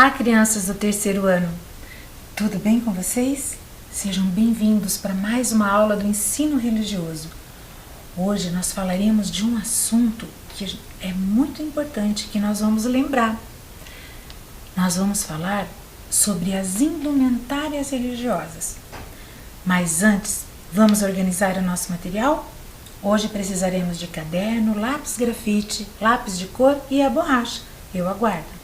Olá, crianças do terceiro ano! Tudo bem com vocês? Sejam bem-vindos para mais uma aula do ensino religioso. Hoje nós falaremos de um assunto que é muito importante que nós vamos lembrar. Nós vamos falar sobre as indumentárias religiosas. Mas antes, vamos organizar o nosso material? Hoje precisaremos de caderno, lápis grafite, lápis de cor e a borracha. Eu aguardo.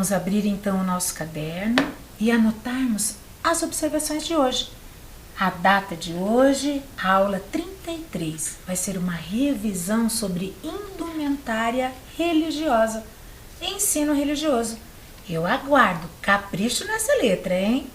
Vamos abrir então o nosso caderno e anotarmos as observações de hoje. A data de hoje, a aula 33, vai ser uma revisão sobre indumentária religiosa, ensino religioso. Eu aguardo, capricho nessa letra, hein?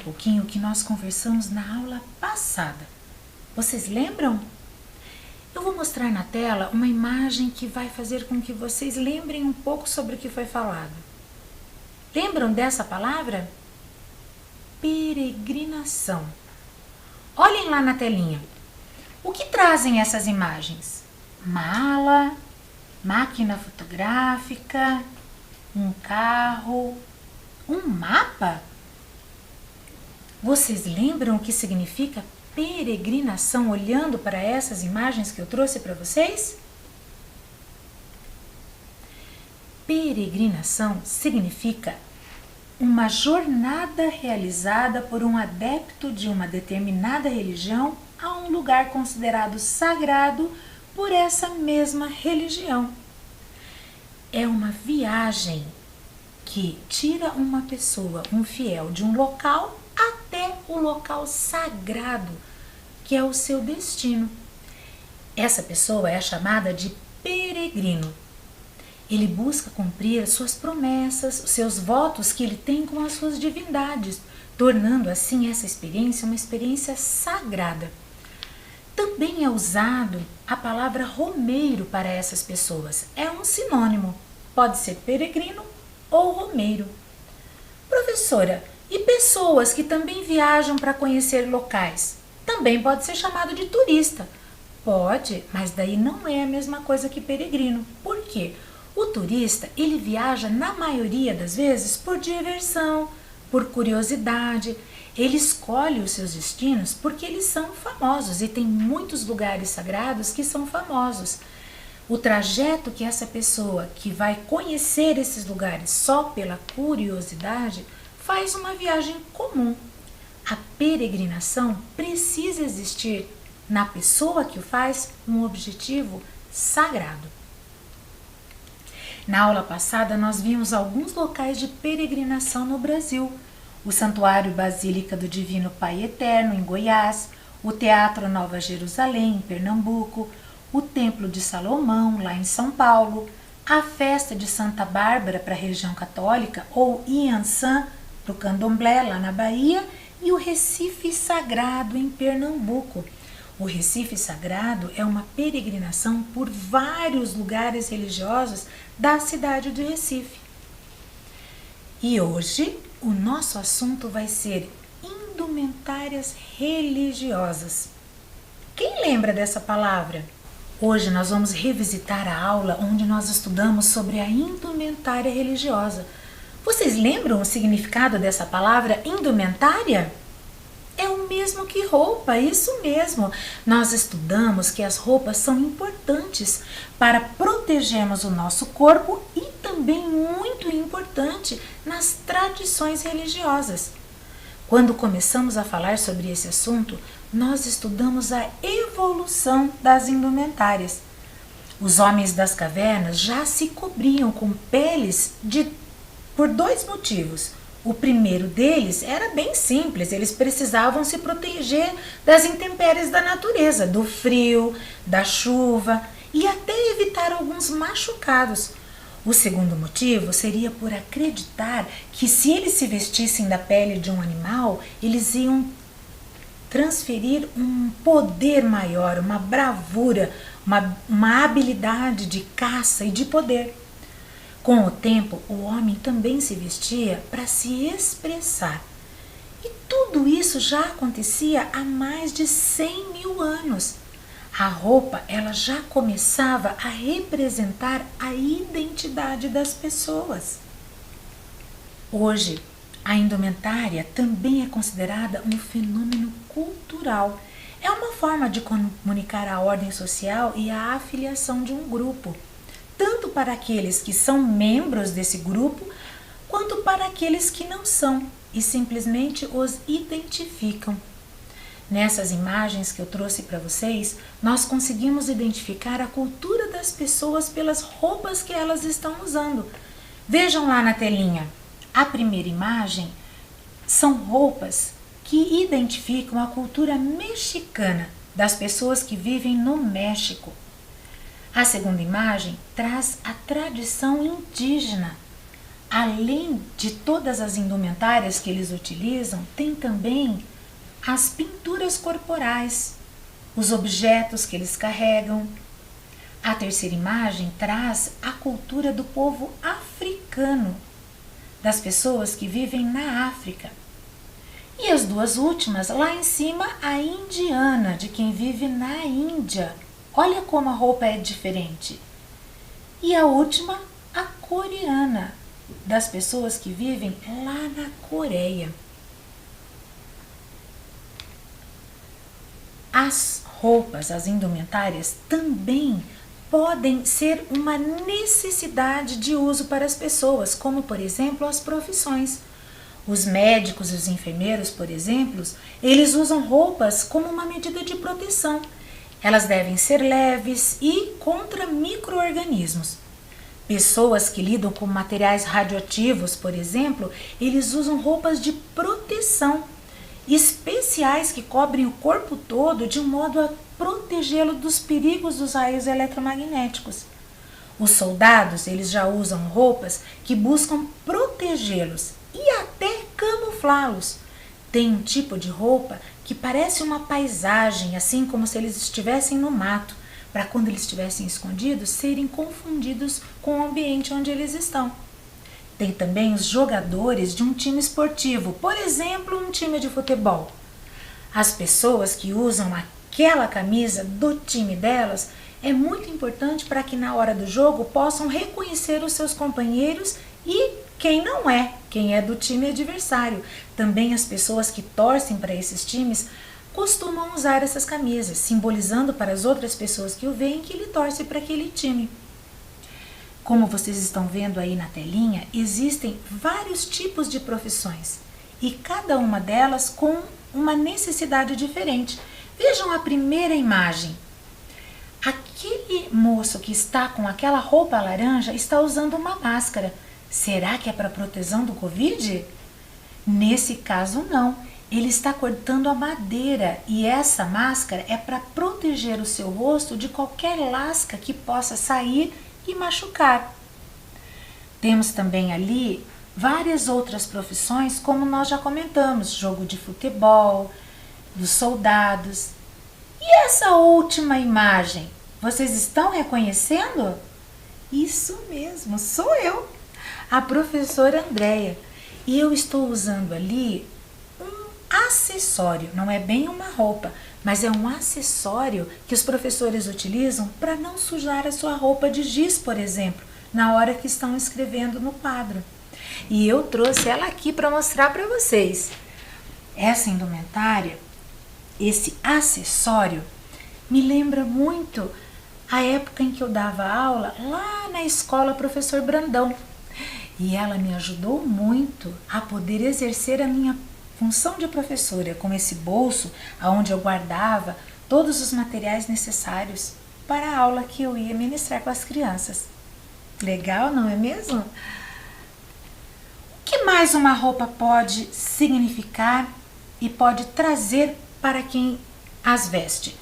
pouquinho o que nós conversamos na aula passada. Vocês lembram? Eu vou mostrar na tela uma imagem que vai fazer com que vocês lembrem um pouco sobre o que foi falado. Lembram dessa palavra? Peregrinação. Olhem lá na telinha. O que trazem essas imagens? Mala, máquina fotográfica, um carro, um mapa? Vocês lembram o que significa peregrinação olhando para essas imagens que eu trouxe para vocês? Peregrinação significa uma jornada realizada por um adepto de uma determinada religião a um lugar considerado sagrado por essa mesma religião. É uma viagem que tira uma pessoa, um fiel, de um local até o local sagrado, que é o seu destino. Essa pessoa é chamada de peregrino. Ele busca cumprir suas promessas, os seus votos que ele tem com as suas divindades, tornando assim essa experiência uma experiência sagrada. Também é usado a palavra romeiro para essas pessoas. É um sinônimo. Pode ser peregrino ou romeiro. Professora, e pessoas que também viajam para conhecer locais? Também pode ser chamado de turista. Pode, mas daí não é a mesma coisa que peregrino. Por quê? O turista, ele viaja na maioria das vezes por diversão, por curiosidade. Ele escolhe os seus destinos porque eles são famosos e tem muitos lugares sagrados que são famosos. O trajeto que essa pessoa que vai conhecer esses lugares só pela curiosidade faz uma viagem comum. A peregrinação precisa existir na pessoa que o faz um objetivo sagrado. Na aula passada nós vimos alguns locais de peregrinação no Brasil. O Santuário Basílica do Divino Pai Eterno, em Goiás, o Teatro Nova Jerusalém, em Pernambuco, o Templo de Salomão, lá em São Paulo, a Festa de Santa Bárbara para a região católica, ou Iansã, para o Candomblé, lá na Bahia, e o Recife Sagrado, em Pernambuco. O Recife Sagrado é uma peregrinação por vários lugares religiosos da cidade de Recife. E hoje o nosso assunto vai ser indumentárias religiosas. Quem lembra dessa palavra? Hoje nós vamos revisitar a aula onde nós estudamos sobre a indumentária religiosa. Vocês lembram o significado dessa palavra indumentária? É o mesmo que roupa, isso mesmo. Nós estudamos que as roupas são importantes para protegermos o nosso corpo e também muito importante nas tradições religiosas. Quando começamos a falar sobre esse assunto, nós estudamos a evolução das indumentárias. Os homens das cavernas já se cobriam com peles por dois motivos. O primeiro deles era bem simples, eles precisavam se proteger das intempéries da natureza, do frio, da chuva e até evitar alguns machucados. O segundo motivo seria por acreditar que se eles se vestissem da pele de um animal, eles iam transferir um poder maior, uma bravura, uma habilidade de caça e de poder. Com o tempo, o homem também se vestia para se expressar. E tudo isso já acontecia há mais de 100 mil anos. A roupa, ela já começava a representar a identidade das pessoas. Hoje, a indumentária também é considerada um fenômeno cultural. É uma forma de comunicar a ordem social e a afiliação de um grupo, tanto para aqueles que são membros desse grupo, quanto para aqueles que não são e simplesmente os identificam. Nessas imagens que eu trouxe para vocês, nós conseguimos identificar a cultura das pessoas pelas roupas que elas estão usando. Vejam lá na telinha. A primeira imagem são roupas que identificam a cultura mexicana das pessoas que vivem no México. A segunda imagem traz a tradição indígena. Além de todas as indumentárias que eles utilizam, tem também as pinturas corporais, os objetos que eles carregam. A terceira imagem traz a cultura do povo africano, das pessoas que vivem na África. E as duas últimas, lá em cima, a indiana, de quem vive na Índia. Olha como a roupa é diferente. E a última, a coreana, das pessoas que vivem lá na Coreia. As roupas, as indumentárias, também podem ser uma necessidade de uso para as pessoas, como, por exemplo, as profissões. Os médicos e os enfermeiros, por exemplo, eles usam roupas como uma medida de proteção. Elas devem ser leves e contra micro-organismos. Pessoas que lidam com materiais radioativos, por exemplo, eles usam roupas de proteção especiais que cobrem o corpo todo de um modo a protegê-lo dos perigos dos raios eletromagnéticos. Os soldados, eles já usam roupas que buscam protegê-los e até camuflá-los. Tem um tipo de roupa que parece uma paisagem, assim como se eles estivessem no mato, para quando eles estivessem escondidos, serem confundidos com o ambiente onde eles estão. Tem também os jogadores de um time esportivo, por exemplo, um time de futebol. As pessoas que usam aquela camisa do time delas é muito importante para que na hora do jogo possam reconhecer os seus companheiros e quem é do time adversário. Também as pessoas que torcem para esses times costumam usar essas camisas, simbolizando para as outras pessoas que o veem que ele torce para aquele time. Como vocês estão vendo aí na telinha, existem vários tipos de profissões e cada uma delas com uma necessidade diferente. Vejam a primeira imagem. Aquele moço que está com aquela roupa laranja está usando uma máscara. Será que é para proteção do Covid? Nesse caso, não. Ele está cortando a madeira e essa máscara é para proteger o seu rosto de qualquer lasca que possa sair e machucar. Temos também ali várias outras profissões, como nós já comentamos, jogo de futebol, dos soldados. E essa última imagem, vocês estão reconhecendo? Isso mesmo, sou eu, a professora Andréia. E eu estou usando ali um acessório, não é bem uma roupa, mas é um acessório que os professores utilizam para não sujar a sua roupa de giz, por exemplo, na hora que estão escrevendo no quadro. E eu trouxe ela aqui para mostrar para vocês. Essa indumentária, esse acessório, me lembra muito a época em que eu dava aula lá na escola Professor Brandão. E ela me ajudou muito a poder exercer a minha função de professora, com esse bolso onde eu guardava todos os materiais necessários para a aula que eu ia ministrar com as crianças. Legal, não é mesmo? O que mais uma roupa pode significar e pode trazer para quem as veste?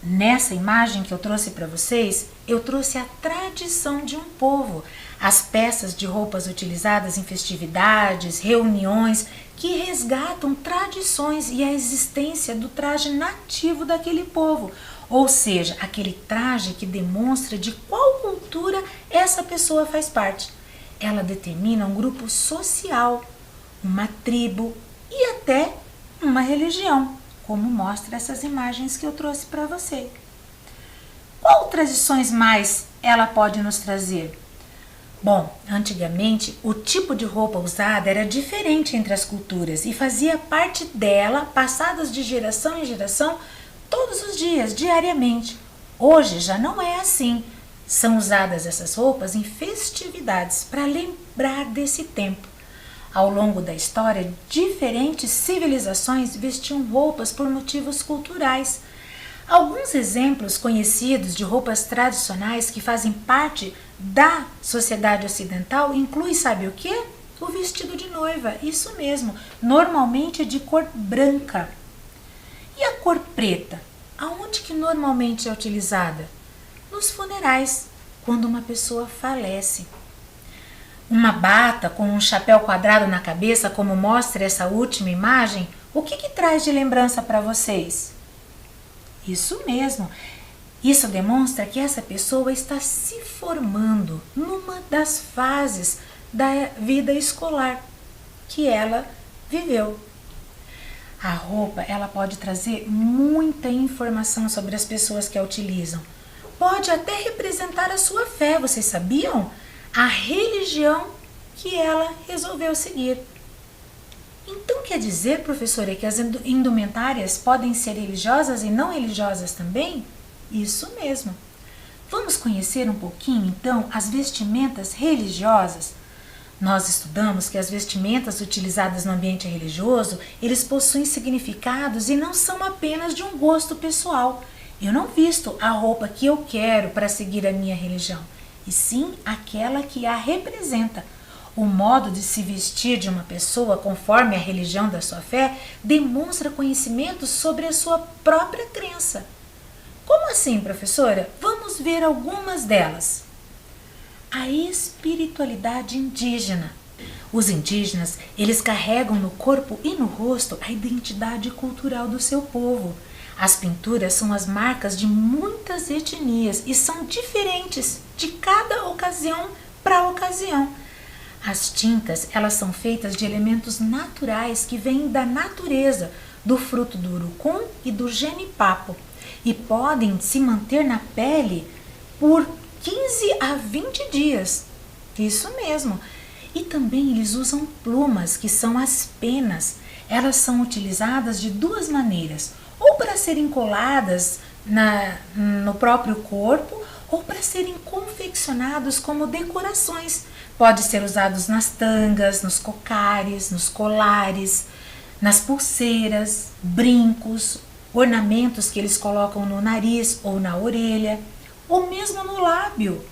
Nessa imagem que eu trouxe para vocês, eu trouxe a tradição de um povo, as peças de roupas utilizadas em festividades, reuniões, que resgatam tradições e a existência do traje nativo daquele povo, ou seja, aquele traje que demonstra de qual cultura essa pessoa faz parte. Ela determina um grupo social, uma tribo e até uma religião, como mostra essas imagens que eu trouxe para você. Qual tradições mais ela pode nos trazer? Bom, antigamente o tipo de roupa usada era diferente entre as culturas e fazia parte dela, passadas de geração em geração, todos os dias, diariamente. Hoje já não é assim. São usadas essas roupas em festividades para lembrar desse tempo. Ao longo da história, diferentes civilizações vestiam roupas por motivos culturais. Alguns exemplos conhecidos de roupas tradicionais que fazem parte da sociedade ocidental incluem, sabe o quê? O vestido de noiva, isso mesmo, normalmente de cor branca. E a cor preta? Aonde que normalmente é utilizada? Nos funerais, quando uma pessoa falece. uma bata com um chapéu quadrado na cabeça, como mostra essa última imagem, o que traz de lembrança para vocês? Isso mesmo. Isso demonstra que essa pessoa está se formando numa das fases da vida escolar que ela viveu. A roupa, ela pode trazer muita informação sobre as pessoas que a utilizam. Pode até representar a sua fé, vocês sabiam? A religião que ela resolveu seguir. Então quer dizer, professora, que as indumentárias podem ser religiosas e não religiosas também? Isso mesmo. Vamos conhecer um pouquinho, então, as vestimentas religiosas? Nós estudamos que as vestimentas utilizadas no ambiente religioso, eles possuem significados e não são apenas de um gosto pessoal. Eu não visto a roupa que eu quero para seguir a minha religião, e sim aquela que a representa. O modo de se vestir de uma pessoa conforme a religião da sua fé demonstra conhecimento sobre a sua própria crença. Como assim, professora? Vamos ver algumas delas. A espiritualidade indígena. Os indígenas, eles carregam no corpo e no rosto a identidade cultural do seu povo. As pinturas são as marcas de muitas etnias e são diferentes de cada ocasião para ocasião. As tintas, elas são feitas de elementos naturais que vêm da natureza, do fruto do urucum e do genipapo, e podem se manter na pele por 15 a 20 dias. Isso mesmo. E também eles usam plumas, que são as penas. Elas são utilizadas de duas maneiras, ou para serem coladas no próprio corpo, ou para serem confeccionados como decorações. Pode ser usados nas tangas, nos cocares, nos colares, nas pulseiras, brincos, ornamentos que eles colocam no nariz ou na orelha, ou mesmo no lábio.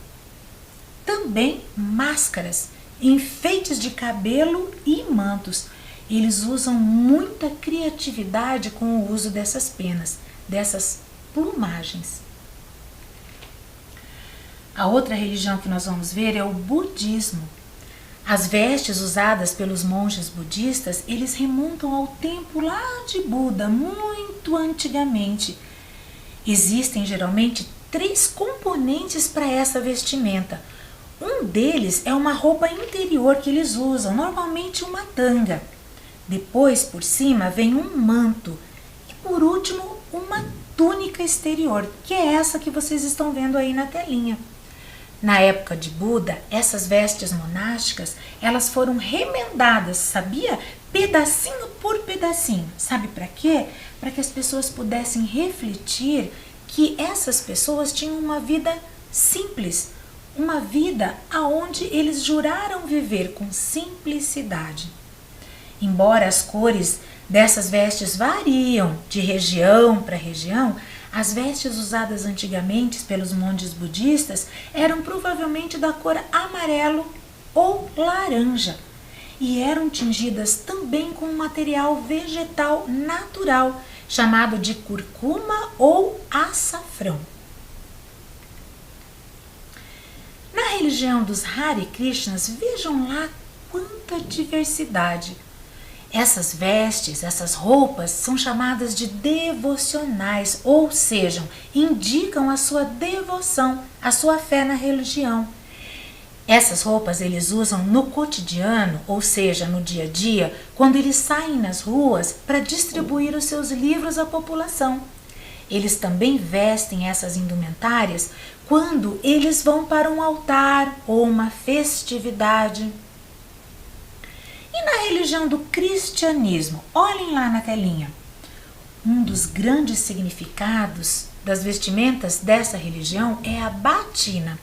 Também máscaras, enfeites de cabelo e mantos. Eles usam muita criatividade com o uso dessas penas, dessas plumagens. A outra religião que nós vamos ver é o budismo. As vestes usadas pelos monges budistas, eles remontam ao tempo lá de Buda, muito antigamente. Existem geralmente 3 componentes para essa vestimenta. Um deles é uma roupa interior que eles usam, normalmente uma tanga. Depois, por cima, vem um manto. E por último, uma túnica exterior, que é essa que vocês estão vendo aí na telinha. Na época de Buda, essas vestes monásticas, elas foram remendadas, sabia? Pedacinho por pedacinho. Sabe para quê? Para que as pessoas pudessem refletir que essas pessoas tinham uma vida simples, uma vida aonde eles juraram viver com simplicidade. Embora as cores dessas vestes variam de região para região, as vestes usadas antigamente pelos monges budistas eram provavelmente da cor amarelo ou laranja e eram tingidas também com um material vegetal natural chamado de curcuma ou açafrão. Na religião dos Hare Krishnas, vejam lá quanta diversidade. Essas vestes, essas roupas são chamadas de devocionais, ou seja, indicam a sua devoção, a sua fé na religião. Essas roupas eles usam no cotidiano, ou seja, no dia a dia, quando eles saem nas ruas para distribuir os seus livros à população. Eles também vestem essas indumentárias quando eles vão para um altar ou uma festividade. E na religião do cristianismo, olhem lá na telinha. Um dos grandes significados das vestimentas dessa religião é a batina.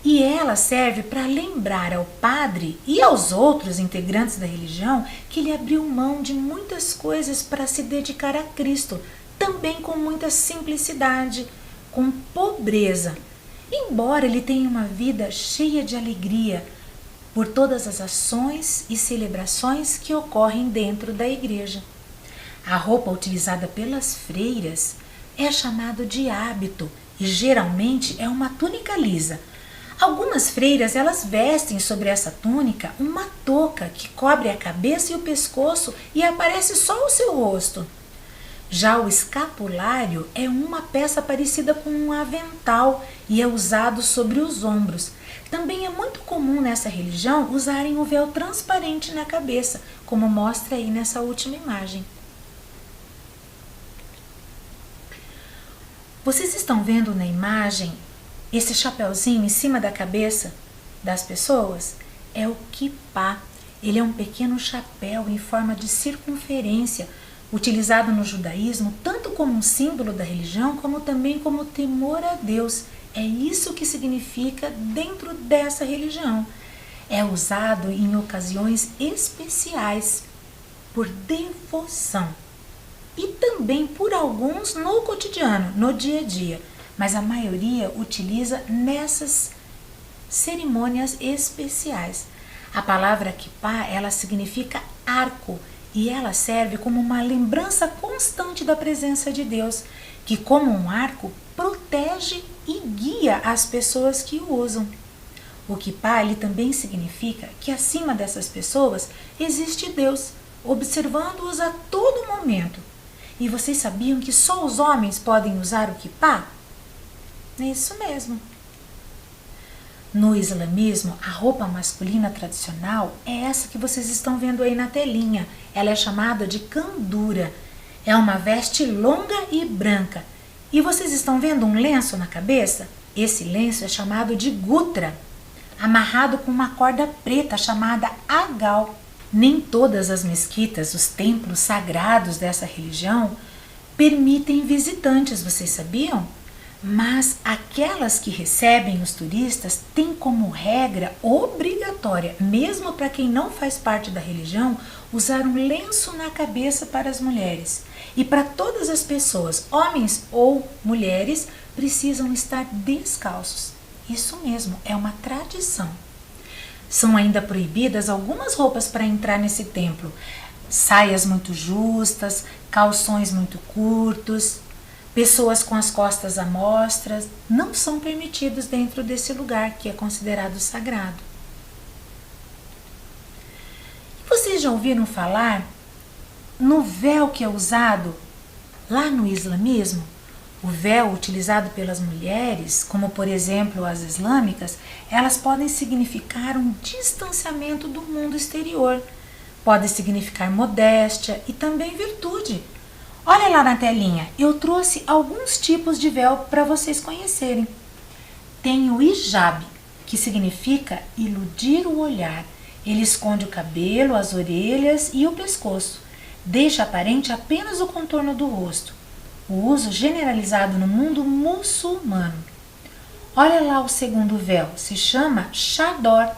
E ela serve para lembrar ao padre e aos outros integrantes da religião que ele abriu mão de muitas coisas para se dedicar a Cristo, também com muita simplicidade, com pobreza, embora ele tenha uma vida cheia de alegria por todas as ações e celebrações que ocorrem dentro da igreja. A roupa utilizada pelas freiras é chamada de hábito e geralmente é uma túnica lisa. Algumas freiras, elas vestem sobre essa túnica uma touca que cobre a cabeça e o pescoço e aparece só o seu rosto. Já o escapulário é uma peça parecida com um avental e é usado sobre os ombros. Também é muito comum nessa religião usarem o véu transparente na cabeça, como mostra aí nessa última imagem. Vocês estão vendo na imagem esse chapeuzinho em cima da cabeça das pessoas? É o quipá. Ele é um pequeno chapéu em forma de circunferência, utilizado no judaísmo tanto como um símbolo da religião, como também como temor a Deus. É isso que significa dentro dessa religião. É usado em ocasiões especiais, por devoção. E também por alguns no cotidiano, no dia a dia. Mas a maioria utiliza nessas cerimônias especiais. A palavra kippá, ela significa arco. E ela serve como uma lembrança constante da presença de Deus, que como um arco protege e guia as pessoas que o usam. O kippá, ele também significa que acima dessas pessoas existe Deus, observando-os a todo momento. E vocês sabiam que só os homens podem usar o kippá? É isso mesmo. No islamismo, a roupa masculina tradicional é essa que vocês estão vendo aí na telinha. Ela é chamada de kandura. É uma veste longa e branca. E vocês estão vendo um lenço na cabeça? Esse lenço é chamado de gutra, amarrado com uma corda preta chamada agal. Nem todas as mesquitas, os templos sagrados dessa religião, permitem visitantes, vocês sabiam? Mas aquelas que recebem os turistas têm como regra obrigatória, mesmo para quem não faz parte da religião, usar um lenço na cabeça para as mulheres. E para todas as pessoas, homens ou mulheres, precisam estar descalços. Isso mesmo, é uma tradição. São ainda proibidas algumas roupas para entrar nesse templo. Saias muito justas, calções muito curtos. Pessoas com as costas à mostra não são permitidos dentro desse lugar que é considerado sagrado. Vocês já ouviram falar no véu que é usado lá no islamismo? O véu utilizado pelas mulheres, como por exemplo as islâmicas, elas podem significar um distanciamento do mundo exterior. Pode significar modéstia e também virtude. Olha lá na telinha, eu trouxe alguns tipos de véu para vocês conhecerem. Tem o hijab, que significa iludir o olhar. Ele esconde o cabelo, as orelhas e o pescoço. Deixa aparente apenas o contorno do rosto. O uso generalizado no mundo muçulmano. Olha lá o segundo véu, se chama chador.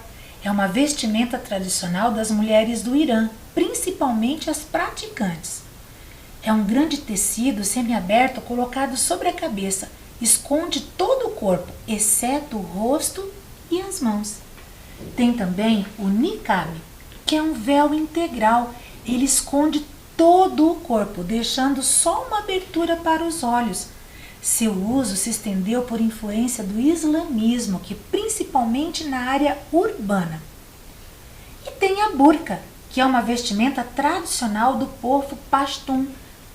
É uma vestimenta tradicional das mulheres do Irã, principalmente as praticantes. É um grande tecido semiaberto colocado sobre a cabeça. Esconde todo o corpo, exceto o rosto e as mãos. Tem também o niqab, que é um véu integral. Ele esconde todo o corpo, deixando só uma abertura para os olhos. Seu uso se estendeu por influência do islamismo, que principalmente na área urbana. E tem a burca, que é uma vestimenta tradicional do povo pashtun,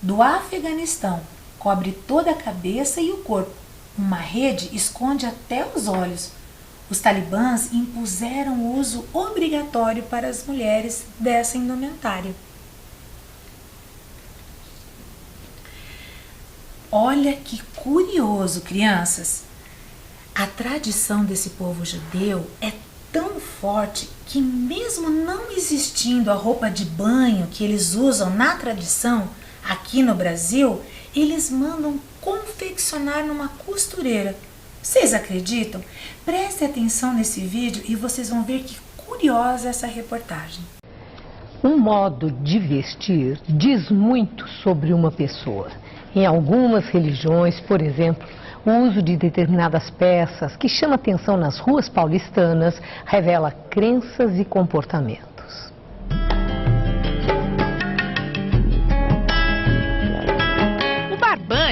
do Afeganistão. Cobre toda a cabeça e o corpo. Uma rede esconde até os olhos. Os talibãs impuseram o uso obrigatório para as mulheres dessa indumentária. Olha que curioso, crianças! A tradição desse povo judeu é tão forte que, mesmo não existindo a roupa de banho que eles usam na tradição, aqui no Brasil, eles mandam confeccionar numa costureira. Vocês acreditam? Prestem atenção nesse vídeo e vocês vão ver que curiosa essa reportagem. Um modo de vestir diz muito sobre uma pessoa. Em algumas religiões, por exemplo, o uso de determinadas peças que chama atenção nas ruas paulistanas revela crenças e comportamentos.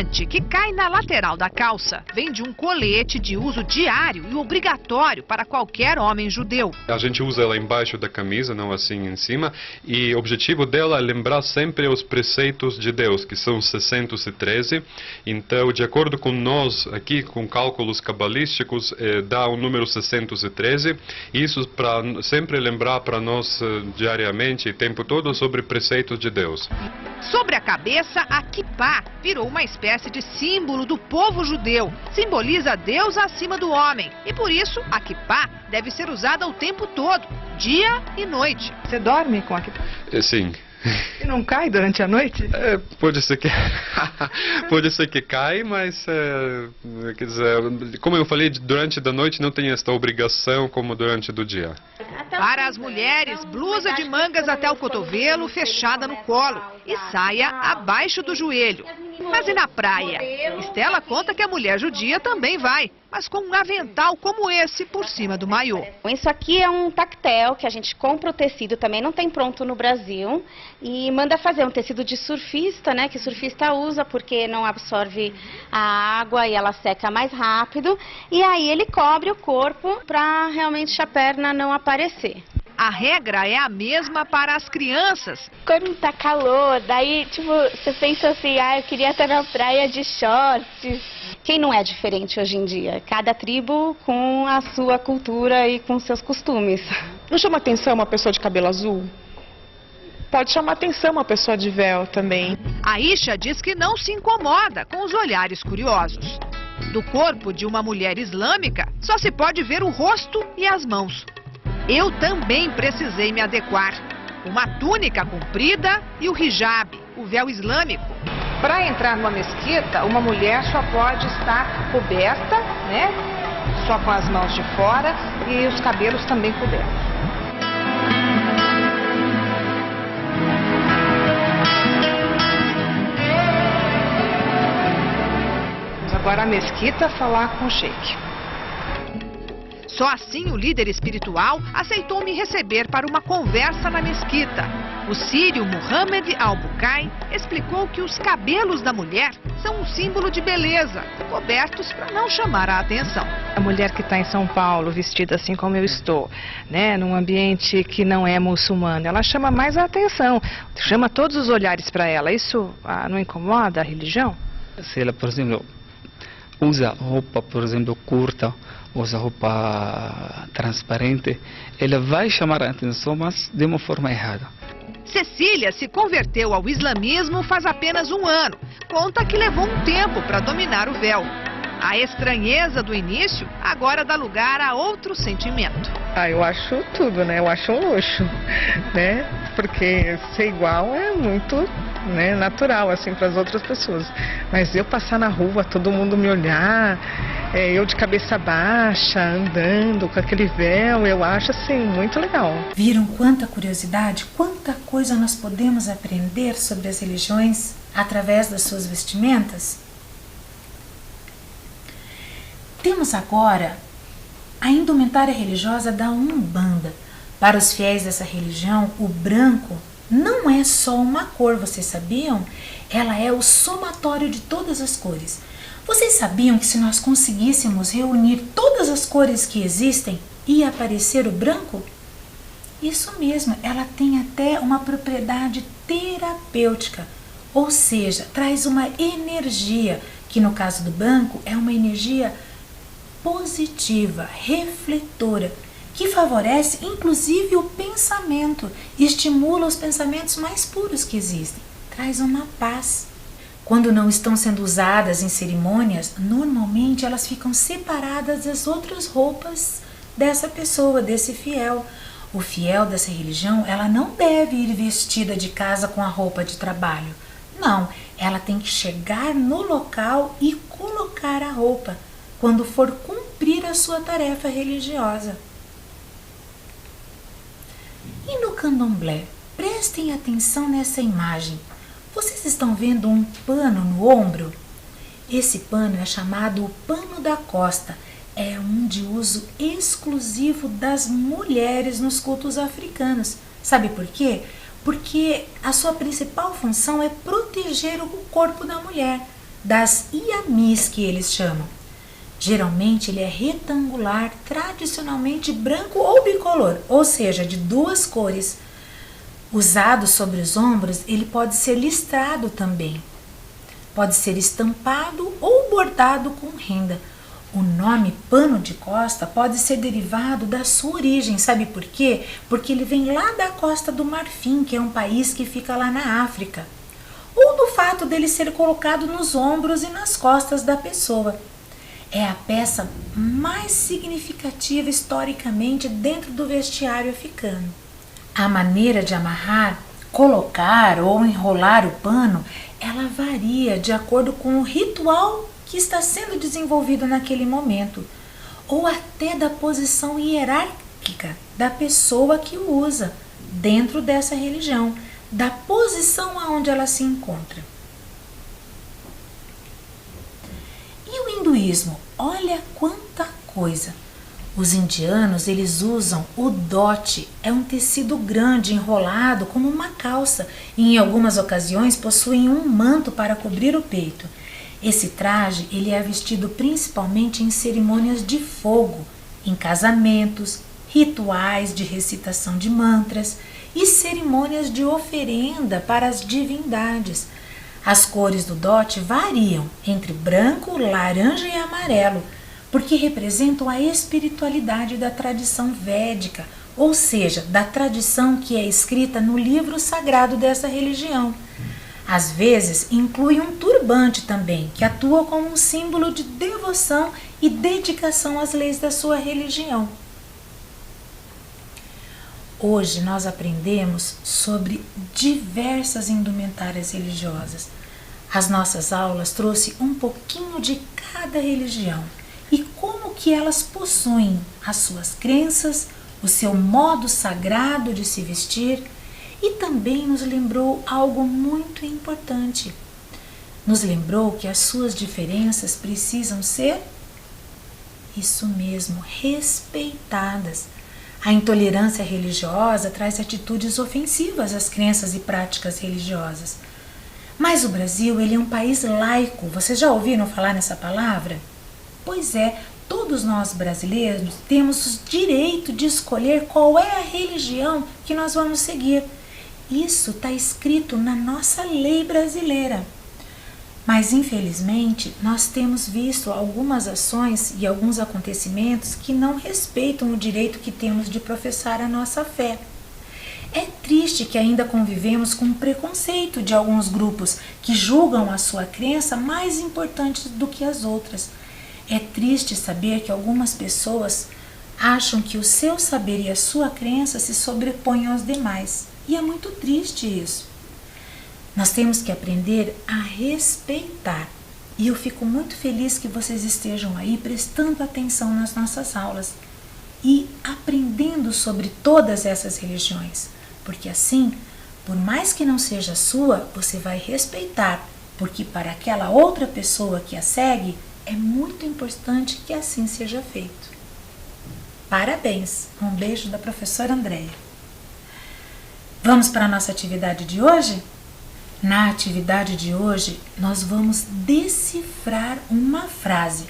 corte que cai na lateral da calça vem de um colete de uso diário e obrigatório para qualquer homem judeu. A gente usa ela embaixo da camisa, não assim em cima, e o objetivo dela é lembrar sempre os preceitos de Deus, que são 613. Então, de acordo com nós, aqui com cálculos cabalísticos, dá o número 613. Isso para sempre lembrar para nós diariamente, o tempo todo, sobre preceitos de Deus. Sobre a cabeça, a kippá virou uma espécie de símbolo do povo judeu. Simboliza Deus acima do homem. E por isso, a kippá deve ser usada o tempo todo, dia e noite. Você dorme com a kippá? Sim. E não cai durante a noite? Pode ser que pode ser que cai, mas quer dizer, como eu falei, durante a noite não tem esta obrigação como durante o dia. Para as mulheres, blusa de mangas até o cotovelo, fechada no colo, e saia abaixo do joelho. Mas e na praia? Estela conta que a mulher judia também vai, mas com um avental como esse por cima do maiô. Isso aqui é um tactel que a gente compra o tecido, também não tem pronto no Brasil, e manda fazer um tecido de surfista, né, que o surfista usa porque não absorve a água e ela seca mais rápido, e aí ele cobre o corpo para realmente a perna não aparecer. A regra é a mesma para as crianças. Quando tá calor, daí, tipo, você pensa assim, eu queria estar na praia de shorts. Quem não é diferente hoje em dia? Cada tribo com a sua cultura e com seus costumes. Não chama atenção uma pessoa de cabelo azul? Pode chamar atenção uma pessoa de véu também. A Isha diz que não se incomoda com os olhares curiosos. Do corpo de uma mulher islâmica, só se pode ver o rosto e as mãos. Eu também precisei me adequar. Uma túnica comprida e o hijab, o véu islâmico. Para entrar numa mesquita, uma mulher só pode estar coberta, né? Só com as mãos de fora e os cabelos também cobertos. Vamos agora à mesquita falar com o sheik. Só assim o líder espiritual aceitou me receber para uma conversa na mesquita. O sírio Muhammad Al-Bukai explicou que os cabelos da mulher são um símbolo de beleza, cobertos para não chamar a atenção. A mulher que está em São Paulo, vestida assim como eu estou, né, num ambiente que não é muçulmano, ela chama mais a atenção, chama todos os olhares para ela. Isso não incomoda a religião? Se ela, por exemplo, usa roupa, por exemplo, curta, usa roupa transparente, ela vai chamar a atenção, mas de uma forma errada. Cecília se converteu ao islamismo faz apenas 1 ano. Conta que levou um tempo para dominar o véu. A estranheza do início agora dá lugar a outro sentimento. Eu acho tudo, né? Eu acho um luxo, né? Porque ser igual é muito, né, natural, assim, para as outras pessoas. Mas eu passar na rua, todo mundo me olhar, eu de cabeça baixa, andando com aquele véu, eu acho, assim, muito legal. Viram quanta curiosidade, quanta coisa nós podemos aprender sobre as religiões através das suas vestimentas? Temos agora a indumentária religiosa da Umbanda. Para os fiéis dessa religião, o branco não é só uma cor, vocês sabiam? Ela é o somatório de todas as cores. Vocês sabiam que se nós conseguíssemos reunir todas as cores que existem, ia aparecer o branco? Isso mesmo, ela tem até uma propriedade terapêutica, ou seja, traz uma energia, que no caso do branco é uma energia positiva, refletora, que favorece inclusive o pensamento, estimula os pensamentos mais puros que existem, traz uma paz. Quando não estão sendo usadas em cerimônias, normalmente elas ficam separadas das outras roupas dessa pessoa, desse fiel. O fiel dessa religião, ela não deve ir vestida de casa com a roupa de trabalho. Não, ela tem que chegar no local e colocar a roupa quando for cumprir a sua tarefa religiosa. E no candomblé, prestem atenção nessa imagem. Vocês estão vendo um pano no ombro? Esse pano é chamado o pano da costa. É um de uso exclusivo das mulheres nos cultos africanos. Sabe por quê? Porque a sua principal função é proteger o corpo da mulher. das iamis que eles chamam. Geralmente ele é retangular, tradicionalmente branco ou bicolor, ou seja, de duas cores. Usado sobre os ombros, ele pode ser listrado também. Pode ser estampado ou bordado com renda. O nome pano de costa pode ser derivado da sua origem, sabe por quê? Porque ele vem lá da Costa do Marfim, que é um país que fica lá na África. Ou do fato dele ser colocado nos ombros e nas costas da pessoa. É a peça mais significativa historicamente dentro do vestiário africano. A maneira de amarrar, colocar ou enrolar o pano, ela varia de acordo com o ritual que está sendo desenvolvido naquele momento, ou até da posição hierárquica da pessoa que o usa dentro dessa religião, da posição aonde ela se encontra. E o hinduísmo? Olha quanta coisa! Os indianos, eles usam o dote, é um tecido grande enrolado como uma calça e em algumas ocasiões possuem um manto para cobrir o peito. Esse traje ele é vestido principalmente em cerimônias de fogo, em casamentos, rituais de recitação de mantras e cerimônias de oferenda para as divindades. As cores do dote variam entre branco, laranja e amarelo, porque representam a espiritualidade da tradição védica, ou seja, da tradição que é escrita no livro sagrado dessa religião. Às vezes, inclui um turbante também, que atua como um símbolo de devoção e dedicação às leis da sua religião. Hoje nós aprendemos sobre diversas indumentárias religiosas. As nossas aulas trouxe um pouquinho de cada religião e como que elas possuem as suas crenças, o seu modo sagrado de se vestir, e também nos lembrou algo muito importante. Nos lembrou que as suas diferenças precisam ser, isso mesmo, respeitadas. A intolerância religiosa traz atitudes ofensivas às crenças e práticas religiosas. Mas o Brasil, ele é um país laico. Vocês já ouviram falar nessa palavra? Pois é, todos nós brasileiros temos o direito de escolher qual é a religião que nós vamos seguir. Isso está escrito na nossa lei brasileira. Mas, infelizmente, nós temos visto algumas ações e alguns acontecimentos que não respeitam o direito que temos de professar a nossa fé. É triste que ainda convivemos com o preconceito de alguns grupos que julgam a sua crença mais importante do que as outras. É triste saber que algumas pessoas acham que o seu saber e a sua crença se sobrepõem aos demais. E é muito triste isso. Nós temos que aprender a respeitar. E eu fico muito feliz que vocês estejam aí prestando atenção nas nossas aulas e aprendendo sobre todas essas religiões. Porque assim, por mais que não seja sua, você vai respeitar. Porque para aquela outra pessoa que a segue, é muito importante que assim seja feito. Parabéns! Um beijo da professora Andréia. Vamos para a nossa atividade de hoje? Na atividade de hoje, nós vamos decifrar uma frase.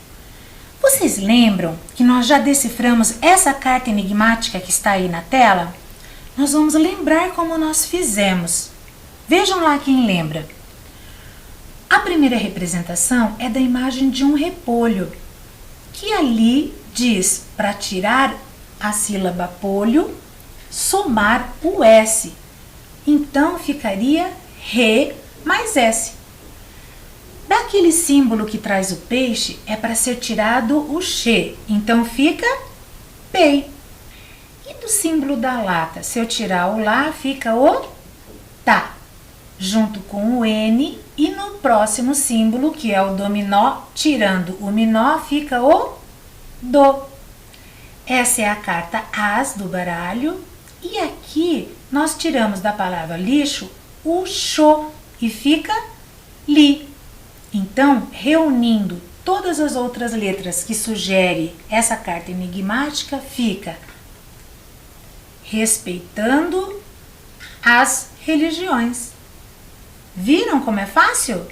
Vocês lembram que nós já deciframos essa carta enigmática que está aí na tela? Nós vamos lembrar como nós fizemos. Vejam lá quem lembra. A primeira representação é da imagem de um repolho, que ali diz para tirar a sílaba polho, somar o S. Então ficaria re mais S. Daquele símbolo que traz o peixe é para ser tirado o che, então fica pei. E do símbolo da lata, se eu tirar o lá, fica o tá, junto com o N, e no próximo símbolo, que é o dominó, tirando o minó, fica o do. Essa é a carta As do baralho. E aqui nós tiramos da palavra lixo o xô e fica li. Então, reunindo todas as outras letras que sugere essa carta enigmática, fica respeitando as religiões. Viram como é fácil?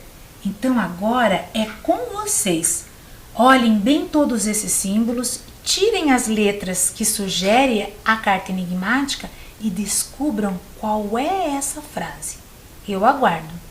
Então agora é com vocês. Olhem bem todos esses símbolos, tirem as letras que sugerem a carta enigmática e descubram qual é essa frase. Eu aguardo.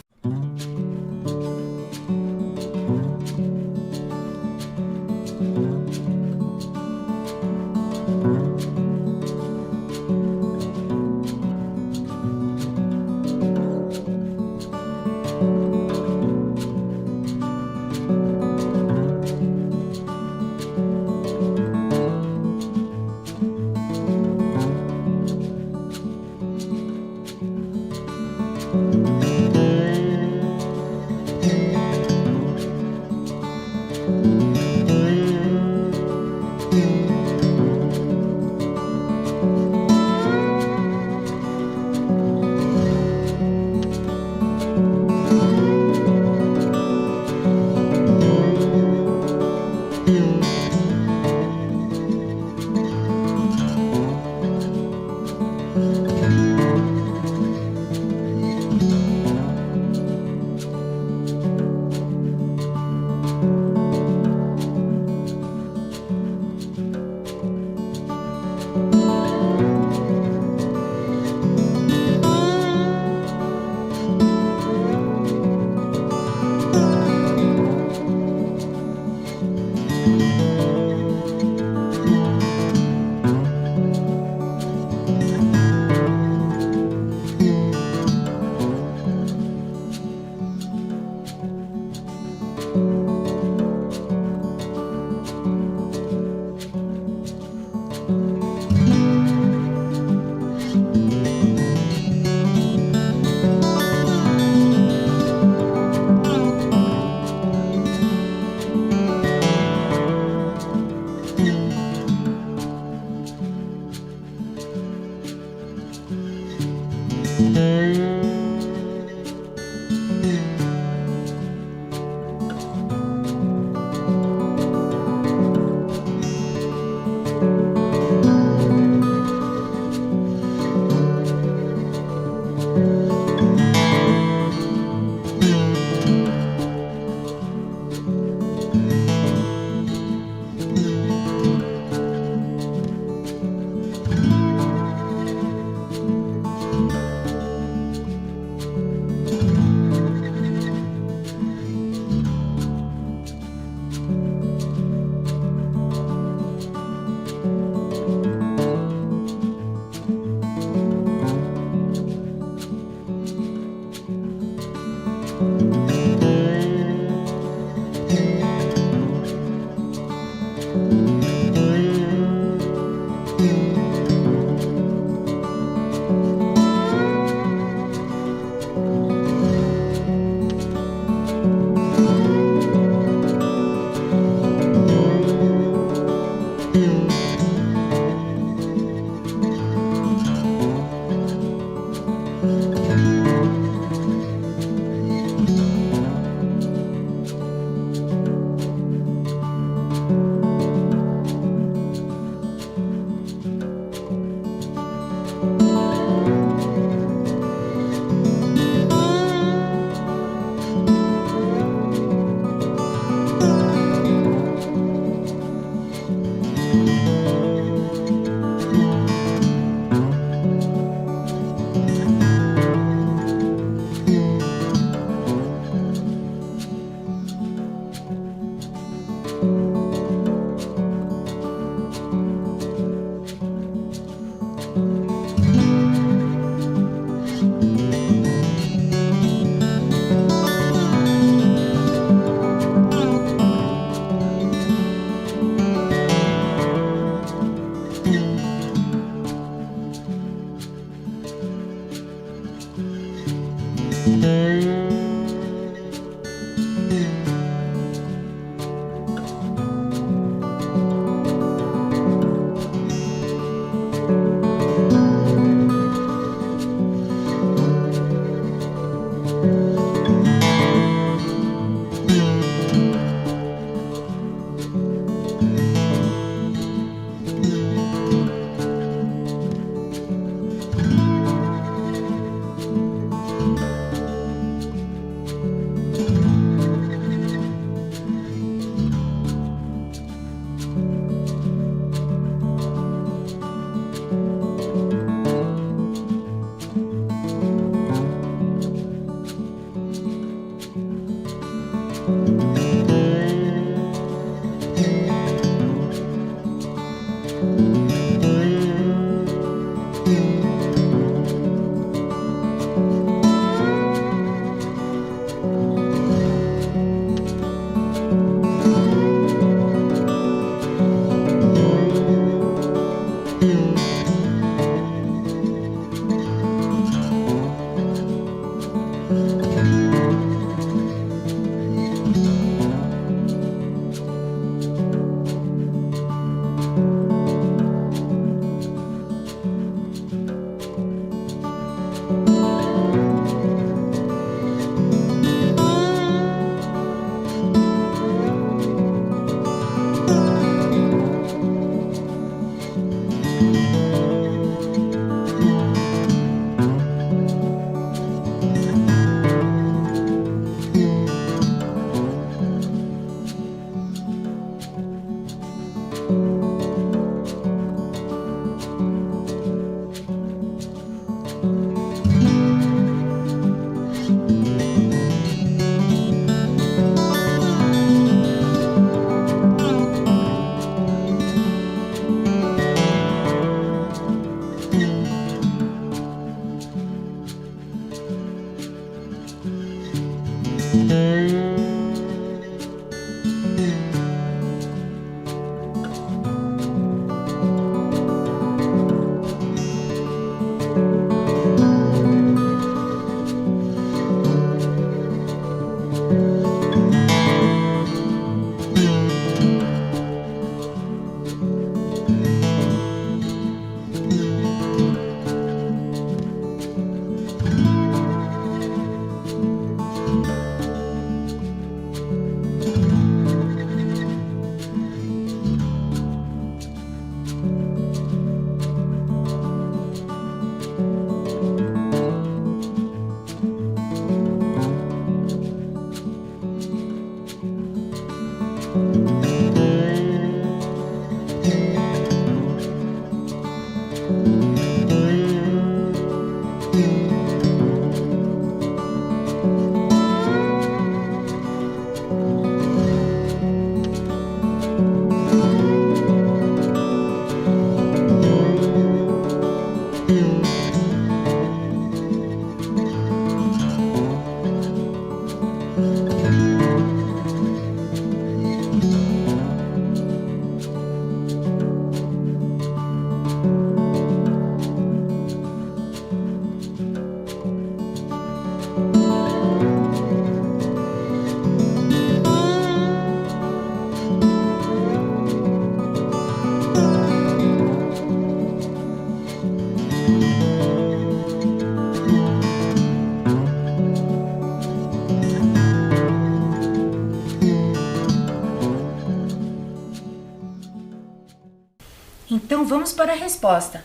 Então vamos para a resposta.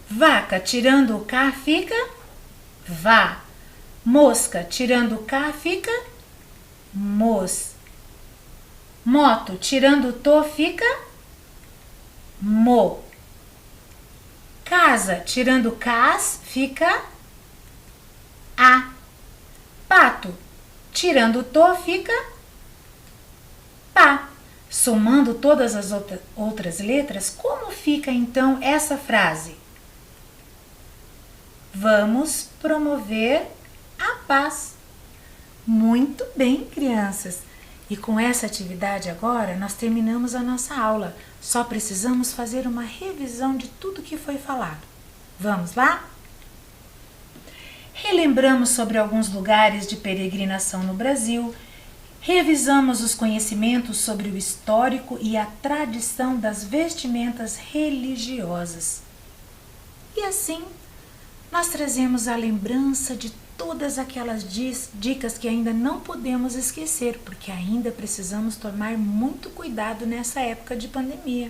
Vaca tirando o K fica vá. Mosca tirando o K fica mos. Moto tirando o to fica mo. Casa tirando o cas fica a. Pato tirando o to fica pá. Somando todas as outras letras, como fica então essa frase? Vamos promover a paz. Muito bem, crianças! E com essa atividade agora, nós terminamos a nossa aula. Só precisamos fazer uma revisão de tudo que foi falado. Vamos lá? Relembramos sobre alguns lugares de peregrinação no Brasil. Revisamos os conhecimentos sobre o histórico e a tradição das vestimentas religiosas. E assim, nós trazemos a lembrança de todas aquelas dicas que ainda não podemos esquecer, porque ainda precisamos tomar muito cuidado nessa época de pandemia.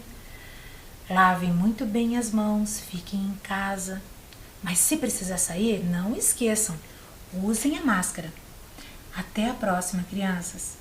Lavem muito bem as mãos, fiquem em casa, mas se precisar sair, não esqueçam, usem a máscara. Até a próxima, crianças!